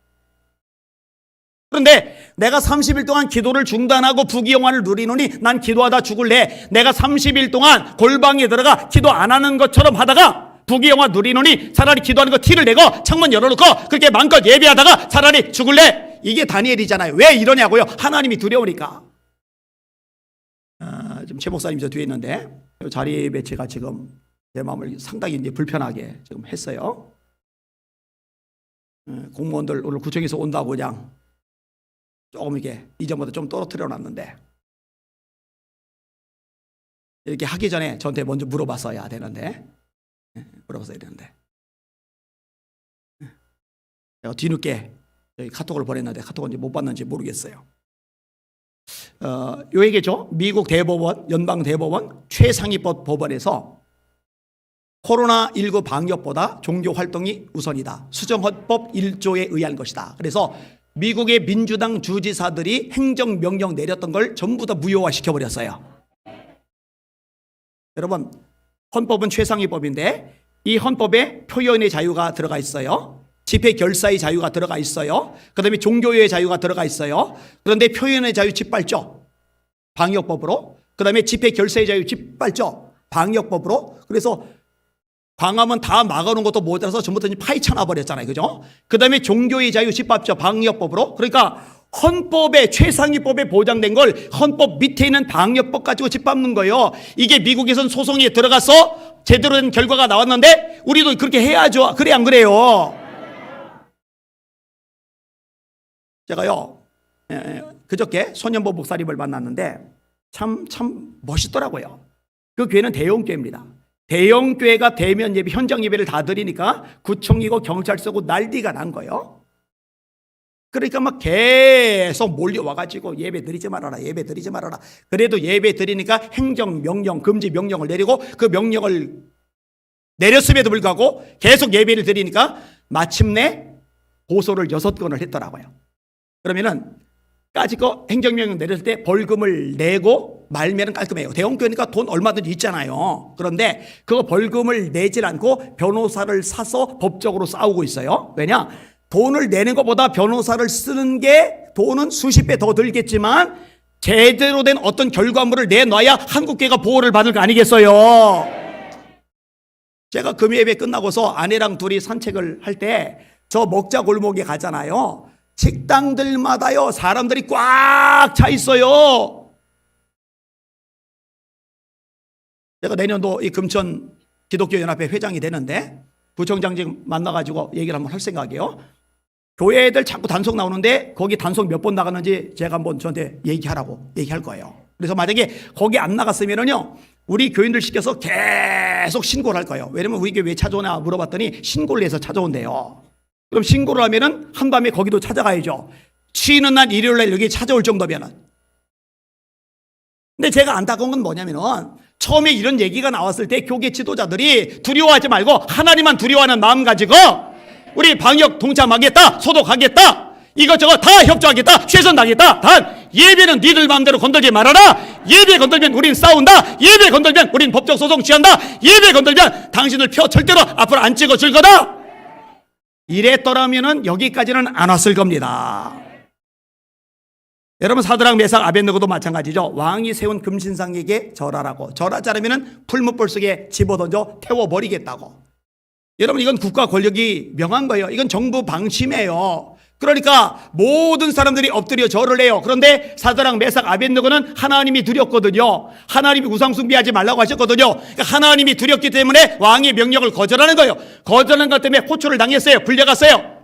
그런데 내가 30일 동안 기도를 중단하고 부귀영화를 누리노니 난 기도하다 죽을래. 내가 30일 동안 골방에 들어가 기도 안 하는 것처럼 하다가 부귀영화 누리노니 차라리 기도하는 거 티를 내고 창문 열어놓고 그렇게 마음껏 예배하다가 차라리 죽을래. 이게 다니엘이잖아요. 왜 이러냐고요? 하나님이 두려우니까. 지금 최 목사님 저 뒤에 있는데 자리 배치가 지금 제 마음을 상당히 이제 불편하게 지금 했어요. 공무원들 오늘 구청에서 온다고 그냥 조금 이게 이전보다 좀 떨어뜨려 놨는데 이렇게 하기 전에 저한테 먼저 물어봤어야 되는데 물어봤어야 되는데 제가 뒤늦게 카톡을 보냈는데 카톡은 못 봤는지 모르겠어요. 요 얘기죠. 미국 대법원, 연방 대법원 최상위법 법원에서 코로나19 방역보다 종교 활동이 우선이다. 수정헌법 1조에 의한 것이다. 그래서 미국의 민주당 주지사들이 행정명령 내렸던 걸 전부 다 무효화시켜버렸어요. 여러분, 헌법은 최상위법인데 이 헌법에 표현의 자유가 들어가 있어요. 집회 결사의 자유가 들어가 있어요. 그 다음에 종교의 자유가 들어가 있어요. 그런데 표현의 자유 짓밟죠. 방역법으로. 그 다음에 집회 결사의 자유 짓밟죠. 방역법으로. 그래서 광화문 다 막아놓은 것도 모자라서 전부 다 파헤쳐 버렸잖아요. 그죠? 그 다음에 종교의 자유 집합죠. 방역법으로. 그러니까 헌법에 최상위법에 보장된 걸 헌법 밑에 있는 방역법 가지고 짓밟는 거예요. 이게 미국에선 소송에 들어가서 제대로 된 결과가 나왔는데 우리도 그렇게 해야죠. 그래 안 그래요? 제가요 그저께 손연보 목사님을 만났는데 참 멋있더라고요. 그 교회는 대형교회입니다. 대형교회가 대면 예배, 현장 예배를 다 드리니까 구청이고 경찰서고 난리가 난 거예요. 그러니까 막 계속 몰려와가지고 예배 드리지 말아라, 예배 드리지 말아라. 그래도 예배 드리니까 행정명령, 금지 명령을 내리고 그 명령을 내렸음에도 불구하고 계속 예배를 드리니까 마침내 고소를 6건을 했더라고요. 그러면은 까짓거 행정명령 내렸을 때 벌금을 내고 말면은 깔끔해요. 대형교회니까 돈 얼마든지 있잖아요. 그런데 그거 벌금을 내질 않고 변호사를 사서 법적으로 싸우고 있어요. 왜냐? 돈을 내는 것보다 변호사를 쓰는 게 돈은 수십 배 더 들겠지만 제대로 된 어떤 결과물을 내놔야 한국교회가 보호를 받을 거 아니겠어요? 제가 금요예배 끝나고서 아내랑 둘이 산책을 할 때 저 먹자 골목에 가잖아요. 식당들마다요 사람들이 꽉 차 있어요. 제가 내년도 이 금천 기독교연합회 회장이 되는데 부총장 지금 만나가지고 얘기를 한번 할 생각이에요. 교회들 자꾸 단속 나오는데 거기 단속 몇 번 나갔는지 제가 한번 저한테 얘기할 거예요. 그래서 만약에 거기 안 나갔으면은요 우리 교인들 시켜서 계속 신고를 할 거예요. 왜냐면 우리 교회 왜 찾아오나 물어봤더니 신고를 해서 찾아온대요. 그럼 신고를 하면은 한밤에 거기도 찾아가야죠. 쉬는 날 일요일 날 여기 찾아올 정도면은. 근데 제가 안타까운 건 뭐냐면은 처음에 이런 얘기가 나왔을 때 교계 지도자들이 두려워하지 말고 하나님만 두려워하는 마음 가지고 우리 방역 동참하겠다, 소독하겠다, 이것저것 다 협조하겠다, 최선 다하겠다. 단 예배는 니들 마음대로 건들지 말아라. 예배 건들면 우린 싸운다. 예배 건들면 우린 법적 소송 취한다. 예배 건들면 당신들 표 절대로 앞으로 안 찍어줄 거다. 이랬더라면은 여기까지는 안 왔을 겁니다. 여러분 사드락 메삭 아벳느고도 마찬가지죠. 왕이 세운 금신상에게 절하라고. 절하지 않으면 풀무불 속에 집어던져 태워버리겠다고. 여러분 이건 국가 권력이 명한 거예요. 이건 정부 방침이에요. 그러니까 모든 사람들이 엎드려 절을 해요. 그런데 사드락 메삭 아벳느고는 하나님이 두렵거든요. 하나님이 우상 숭배하지 말라고 하셨거든요. 그러니까 하나님이 두렵기 때문에 왕의 명령을 거절하는 거예요. 거절한 것 때문에 호초를 당했어요. 불려갔어요.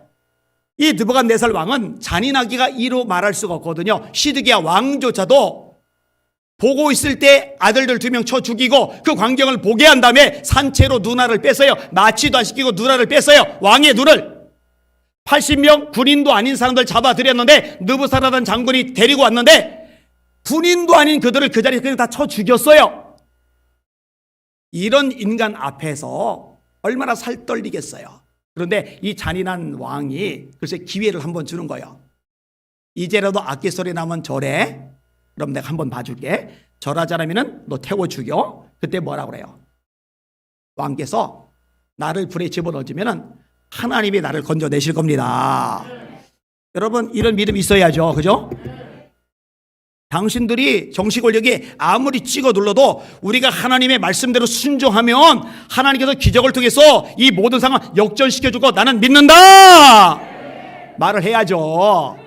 이 느부갓네살 왕은 잔인하기가 이루 말할 수가 없거든요. 시드기야 왕조차도 보고 있을 때 아들들 2명 쳐 죽이고 그 광경을 보게 한 다음에 산채로 누나를 뺐어요. 마취도 안 시키고 누나를 뺐어요. 왕의 눈을. 80명 군인도 아닌 사람들 잡아들였는데 느부사라단 장군이 데리고 왔는데 군인도 아닌 그들을 그 자리에 그냥 다 쳐 죽였어요. 이런 인간 앞에서 얼마나 살떨리겠어요. 그런데 이 잔인한 왕이 글쎄 기회를 한번 주는 거예요. 이제라도 악기 소리 나면 절해. 그럼 내가 한번 봐줄게. 절하지 않으면 너 태워 죽여. 그때 뭐라 그래요? 왕께서 나를 불에 집어넣어주면 하나님이 나를 건져내실 겁니다. 여러분 이런 믿음 있어야죠. 그죠? 당신들이 정치 권력이 아무리 찍어 눌러도 우리가 하나님의 말씀대로 순종하면 하나님께서 기적을 통해서 이 모든 상황 역전시켜주고 나는 믿는다 말을 해야죠.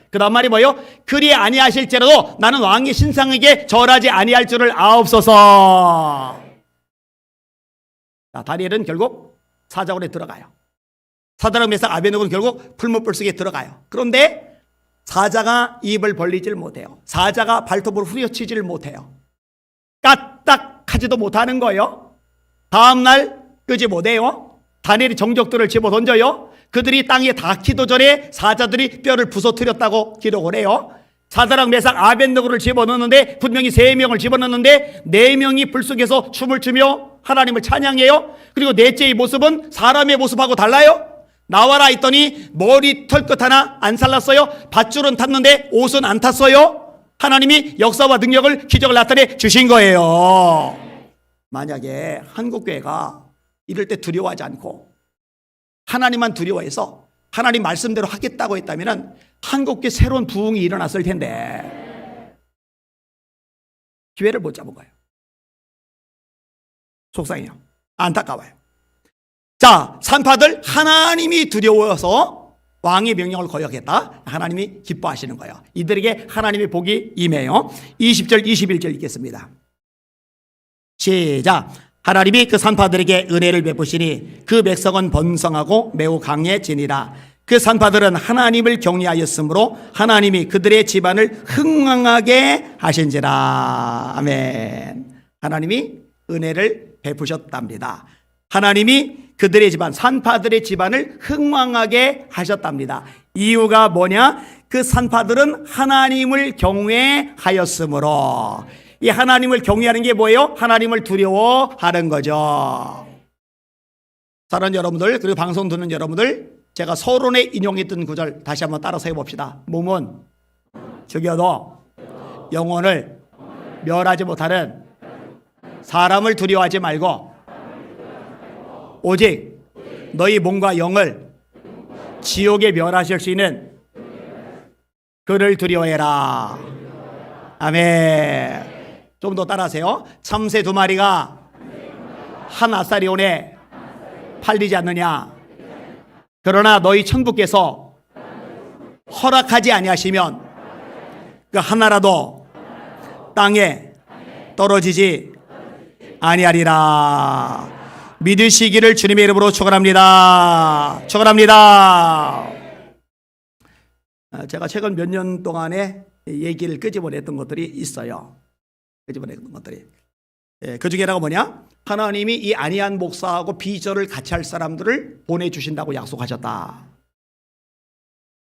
그 다음 말이 뭐예요? 그리 아니하실지라도 나는 왕의 신상에게 절하지 아니할 줄을 아옵소서. 자, 다니엘은 결국 사자굴에 들어가요. 사드락 메삭 아벤느고는 결국 풀무불 속에 들어가요. 그런데 사자가 입을 벌리질 못해요. 사자가 발톱을 후려치지를 못해요. 까딱하지도 못하는 거예요. 다음날 끄지 못해요. 다니엘이 정적들을 집어던져요. 그들이 땅에 닿기도 전에 사자들이 뼈를 부서뜨렸다고 기록을 해요. 사드락 메삭 아벤느고를 집어넣는데 분명히 3명을 집어넣는데 4명이 불 속에서 춤을 추며 하나님을 찬양해요. 그리고 넷째의 모습은 사람의 모습하고 달라요. 나와라 했더니 머리 털끝 하나 안 살랐어요. 밧줄은 탔는데 옷은 안 탔어요. 하나님이 역사와 능력을 기적을 나타내 주신 거예요. 만약에 한국교회가 이럴 때 두려워하지 않고 하나님만 두려워해서 하나님 말씀대로 하겠다고 했다면 한국교회 새로운 부흥이 일어났을 텐데 기회를 못 잡은 거예요. 속상해요. 안타까워요. 자, 산파들 하나님이 두려워서 왕의 명령을 거역했다. 하나님이 기뻐하시는 거예요. 이들에게 하나님의 복이 임해요. 20절 21절 읽겠습니다. 시작. 하나님이 그 산파들에게 은혜를 베푸시니 그 백성은 번성하고 매우 강해지니라. 그 산파들은 하나님을 경외하였으므로 하나님이 그들의 집안을 흥왕하게 하신지라. 아멘. 하나님이 은혜를 베푸셨답니다. 하나님이 그들의 집안, 산파들의 집안을 흥왕하게 하셨답니다. 이유가 뭐냐? 그 산파들은 하나님을 경외하였으므로. 이 하나님을 경외하는 게 뭐예요? 하나님을 두려워하는 거죠. 사랑하는 여러분들, 그리고 방송 듣는 여러분들, 제가 서론에 인용했던 구절 다시 한번 따라서 해봅시다. 몸은 죽여도 영혼을 멸하지 못하는 사람을 두려워하지 말고 오직 너희 몸과 영을 지옥에 멸하실 수 있는 그를 두려워해라. 아멘. 좀 더 따라하세요. 참새 2마리가 한 아사리온에 팔리지 않느냐. 그러나 너희 천부께서 허락하지 아니하시면 그 하나라도 땅에 떨어지지 아니하리라. 믿으시기를 주님의 이름으로 축원합니다. 축원합니다. 제가 최근 몇 년 동안에 얘기를 끄집어냈던 것들이 있어요. 끄집어냈던 것들이. 그 중에라가 뭐냐? 하나님이 이 안희한 목사하고 비전을 같이 할 사람들을 보내주신다고 약속하셨다.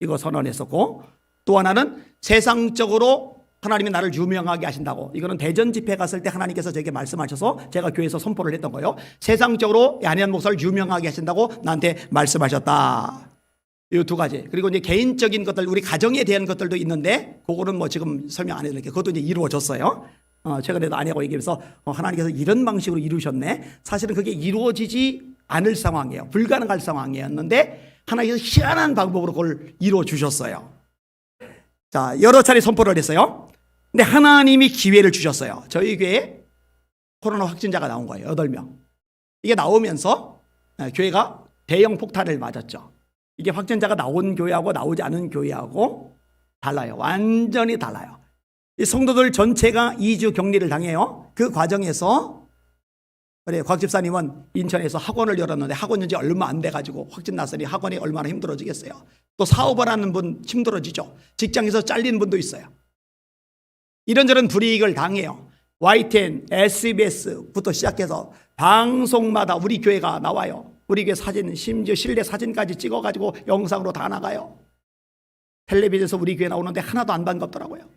이거 선언했었고, 또 하나는 세상적으로 하나님이 나를 유명하게 하신다고. 이거는 대전 집회 갔을 때 하나님께서 제게 말씀하셔서 제가 교회에서 선포를 했던 거예요. 세상적으로 안희한 목사를 유명하게 하신다고 나한테 말씀하셨다. 이 2가지. 그리고 이제 개인적인 것들, 우리 가정에 대한 것들도 있는데 그거는 뭐 지금 설명 안 해드릴게요. 그것도 이제 이루어졌어요. 최근에도 아내하고 얘기해서 하나님께서 이런 방식으로 이루셨네. 사실은 그게 이루어지지 않을 상황이에요. 불가능할 상황이었는데 하나님께서 희한한 방법으로 그걸 이루어 주셨어요. 자, 여러 차례 선포를 했어요. 근데 하나님이 기회를 주셨어요. 저희 교회에 코로나 확진자가 나온 거예요. 8명. 이게 나오면서 교회가 대형 폭탄을 맞았죠. 이게 확진자가 나온 교회하고 나오지 않은 교회하고 달라요. 완전히 달라요. 이 성도들 전체가 2주 격리를 당해요. 그 과정에서 곽 집사님은 인천에서 학원을 열었는데 학원 연지 얼마 안 돼가지고 확진 났으니 학원이 얼마나 힘들어지겠어요. 또 사업을 하는 분 힘들어지죠. 직장에서 잘린 분도 있어요. 이런저런 불이익을 당해요. YTN, SBS부터 시작해서 방송마다 우리 교회가 나와요. 우리 교회 사진, 심지어 실내 사진까지 찍어가지고 영상으로 다 나가요. 텔레비전에서 우리 교회 나오는데 하나도 안 반갑더라고요.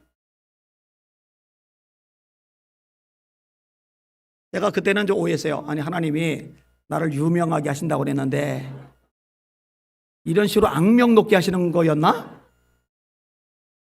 제가 그때는 좀 오해했어요. 아니, 하나님이 나를 유명하게 하신다고 그랬는데 이런 식으로 악명 높게 하시는 거였나?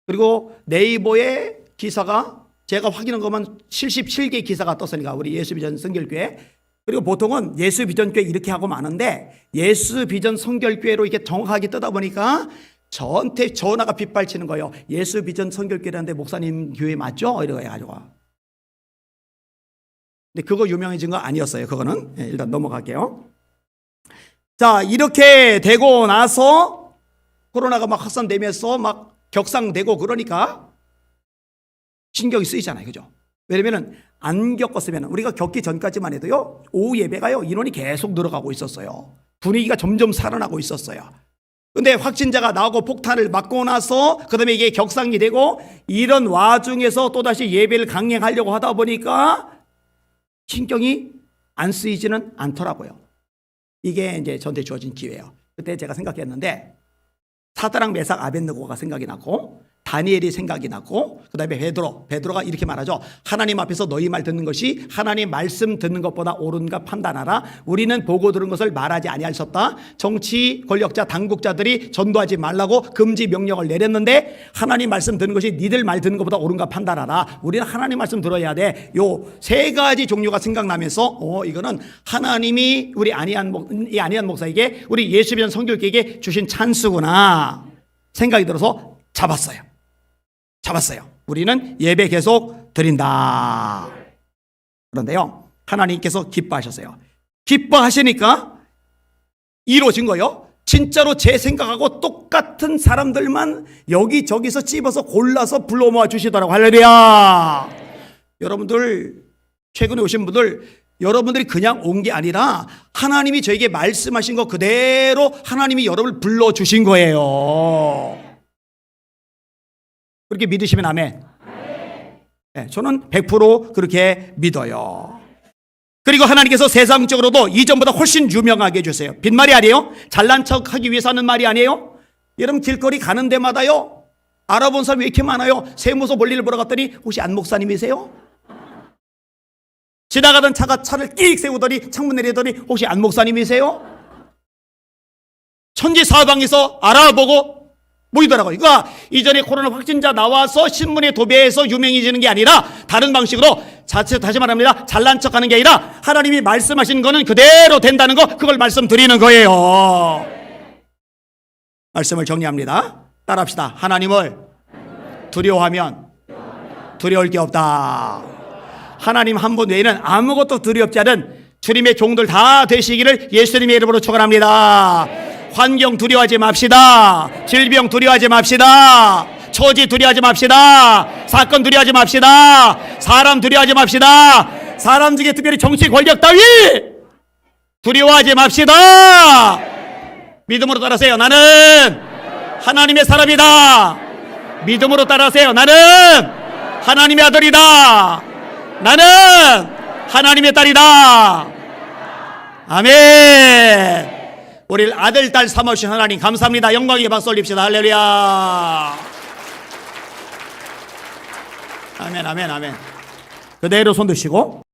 그리고 네이버에 기사가 제가 확인한 것만 77개 기사가 떴으니까, 우리 예수비전 성결교회. 그리고 보통은 예수비전교회 이렇게 하고 많은데 예수비전 성결교회로 이렇게 정확하게 뜨다 보니까 저한테 전화가 빗발치는 거예요. 예수비전 성결교회라는데 목사님 교회 맞죠? 이러고 해가지고. 근데 그거 유명해진 거 아니었어요. 그거는. 일단 넘어갈게요. 자, 이렇게 되고 나서 코로나가 막 확산되면서 막 격상되고 그러니까 신경이 쓰이잖아요. 그죠? 왜냐면은 안 겪었으면, 우리가 겪기 전까지만 해도요, 오후 예배가요, 인원이 계속 늘어가고 있었어요. 분위기가 점점 살아나고 있었어요. 근데 확진자가 나오고 폭탄을 맞고 나서 그 다음에 이게 격상이 되고 이런 와중에서 또다시 예배를 강행하려고 하다 보니까 신경이 안 쓰이지는 않더라고요. 이게 이제 저한테 주어진 기회예요. 그때 제가 생각했는데 사드락 메삭 아벳느고가 생각이 나고 다니엘이 생각이 나고 그 다음에 베드로가 이렇게 말하죠. 하나님 앞에서 너희 말 듣는 것이 하나님 말씀 듣는 것보다 옳은가 판단하라. 우리는 보고 들은 것을 말하지 아니하셨다. 정치 권력자 당국자들이 전도하지 말라고 금지 명령을 내렸는데 하나님 말씀 듣는 것이 니들 말 듣는 것보다 옳은가 판단하라. 우리는 하나님 말씀 들어야 돼. 요 세 가지 종류가 생각나면서 이거는 하나님이 우리 안희한 목사에게, 우리 예수비전 성결교회에게 주신 찬스구나 생각이 들어서 잡았어요. 우리는 예배 계속 드린다. 그런데요, 하나님께서 기뻐하셨어요. 기뻐하시니까 이루어진 거예요. 진짜로 제 생각하고 똑같은 사람들만 여기저기서 찝어서 골라서 불러 모아 주시더라고. 할렐루야. 여러분들, 최근에 오신 분들, 여러분들이 그냥 온 게 아니라 하나님이 저에게 말씀하신 거 그대로 하나님이 여러분을 불러주신 거예요. 그렇게 믿으시면 아멘. 네, 저는 100% 그렇게 믿어요. 그리고 하나님께서 세상적으로도 이전보다 훨씬 유명하게 해주세요. 빈말이 아니에요. 잘난 척하기 위해서 하는 말이 아니에요. 여러분 길거리 가는 데마다요, 알아본 사람이 왜 이렇게 많아요? 세무서 볼일을 보러 갔더니 혹시 안 목사님이세요? 지나가던 차가 차를 끽 세우더니 창문 내리더니 혹시 안 목사님이세요? 천지사방에서 알아보고 보이더라고요. 그러니까 이전에 코로나 확진자 나와서 신문에 도배해서 유명해지는 게 아니라 다른 방식으로, 다시 말합니다, 잘난 척하는 게 아니라 하나님이 말씀하신 거는 그대로 된다는 거, 그걸 말씀드리는 거예요. 말씀을 정리합니다. 따라합시다. 하나님을 두려워하면 두려울 게 없다. 하나님 한 분 외에는 아무것도 두렵지 않은 주님의 종들 다 되시기를 예수님의 이름으로 축원합니다. 환경 두려워하지 맙시다. 질병 두려워하지 맙시다. 처지 두려워하지 맙시다. 사건 두려워하지 맙시다. 사람 두려워하지 맙시다. 사람 중에 특별히 정치 권력 따위 두려워하지 맙시다. 믿음으로 따라하세요. 나는 하나님의 사람이다. 믿음으로 따라하세요. 나는 하나님의 아들이다. 나는 하나님의 딸이다. 아멘. 우리를 아들, 딸 삼으신 하나님 감사합니다. 영광의 박수 올립시다. 할렐루야. 아멘, 아멘, 아멘. 그대로 손 드시고